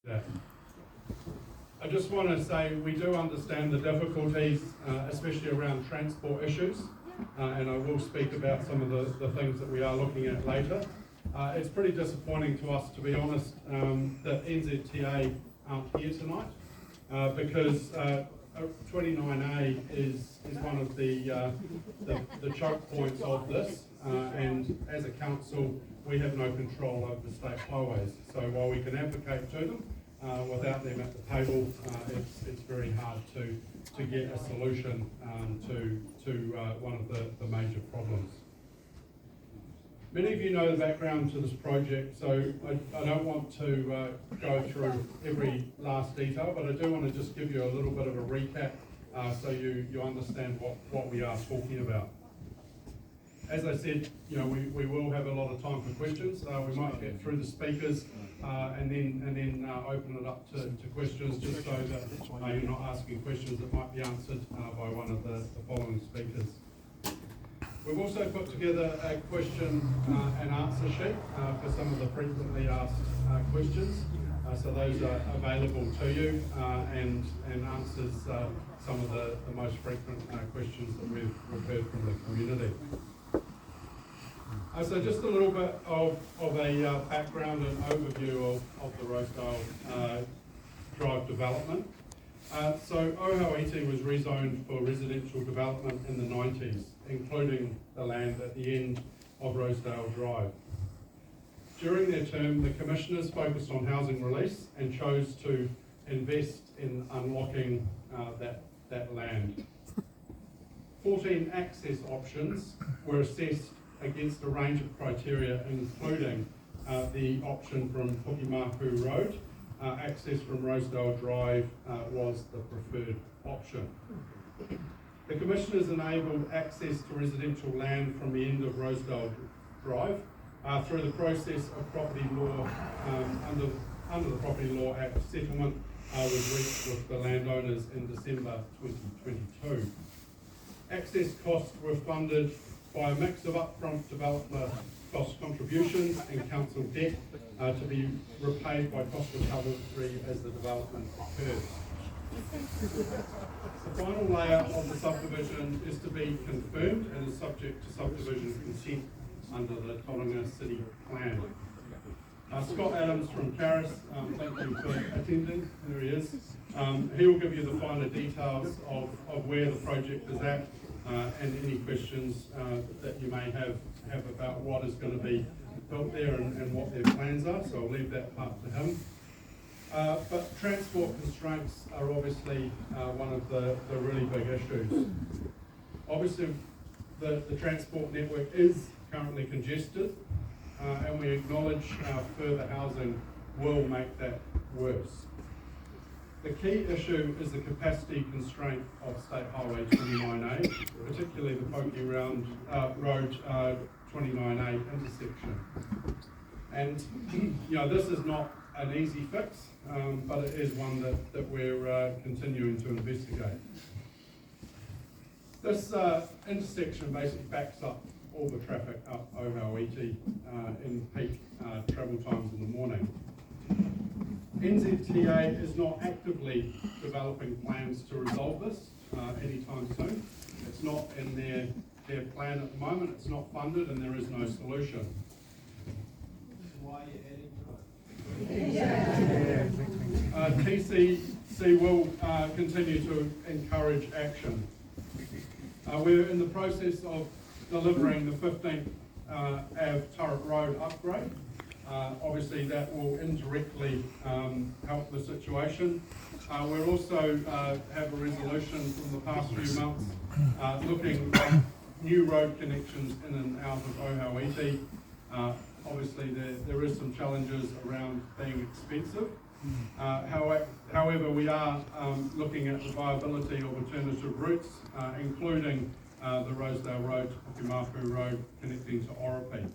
Yeah. I just want to say we do understand the difficulties, especially around transport issues, and I will speak about some of the things that we are looking at later. It's pretty disappointing to us, to be honest, that NZTA aren't here tonight, because 29A is one of the choke points of this, and as a council we have no control over the state highways. So while we can advocate to them, without them at the table, it's very hard to get a solution to one of the major problems. Many of you know the background to this project, so I don't want to go through every last detail, but I do want to just give you a little bit of a recap so you understand what we are talking about. As I said, we will have a lot of time for questions. We might get through the speakers and then open it up to questions, just so that you're not asking questions that might be answered by one of the following speakers. We've also put together a question and answer sheet for some of the frequently asked questions. So those are available to you and answers some of the most frequent questions that we've heard from the community. So just a little bit of a background and overview of the Rosedale Drive development. So Ohauiti was rezoned for residential development in the 90s, including the land at the end of Rosedale Drive. During their term, the commissioners focused on housing release and chose to invest in unlocking that land. 14 access options were assessed against a range of criteria, including the option from Pukimaku Road. Access from Rosedale Drive was the preferred option. The commissioners enabled access to residential land from the end of Rosedale Drive through the process of property law. Under the Property Law Act, settlement was reached with the landowners in December 2022. Access costs were funded by a mix of upfront developer cost contributions and council debt to be repaid by cost recovery as the development occurs. The final layer of the subdivision is to be confirmed and is subject to subdivision consent under the Tauranga City Plan. Scott Adams from Caris, thank you for attending. There he is. He will give you the finer details of where the project is at and any questions that you may have about what is going to be built there and what their plans are, so I'll leave that part to him. But transport constraints are obviously one of the really big issues. Obviously, the transport network is currently congested, and we acknowledge further housing will make that worse. The key issue is the capacity constraint of State Highway 29A, particularly the Poki Road 29A intersection. And this is not an easy fix, but it is one that we're continuing to investigate. This intersection basically backs up all the traffic up Ohauiti in peak travel times in the morning. NZTA is not actively developing plans to resolve this anytime soon. It's not in their plan at the moment, it's not funded, and there is no solution. Why are you adding to it? TCC will continue to encourage action. We're in the process of delivering the 15th Ave Turret Road upgrade. Obviously that will indirectly help the situation. We'll also have a resolution from the past few months looking at new road connections in and out of Ohauiti. Obviously there is some challenges around being expensive. However, we are looking at the viability of alternative routes, including the Rosedale Road to Pukimaku Road connecting to Oropi.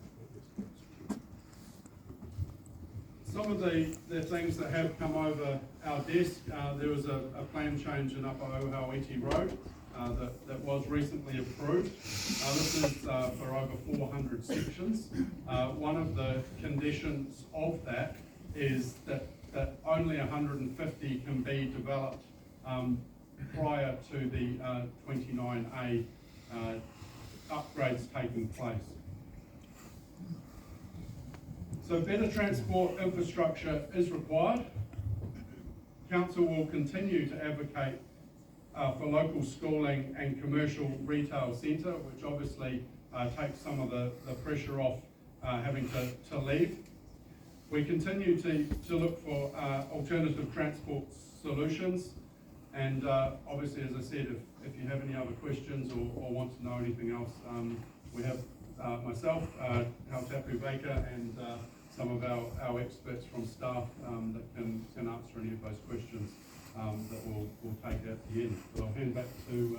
Some of the things that have come over our desk, there was a plan change in Upper Ohauiti Road that was recently approved. This is for over 400 sections. One of the conditions of that is that that only 150 can be developed prior to the 29A upgrades taking place. So better transport infrastructure is required. Council will continue to advocate for local schooling and commercial retail centre, which obviously takes some of the pressure off having to leave. We continue to look for alternative transport solutions, and obviously, as I said, if you have any other questions or want to know anything else, we have myself, Hautapu Baker, and some of our experts from staff that can answer any of those questions that we'll take at the end. But I'll hand back to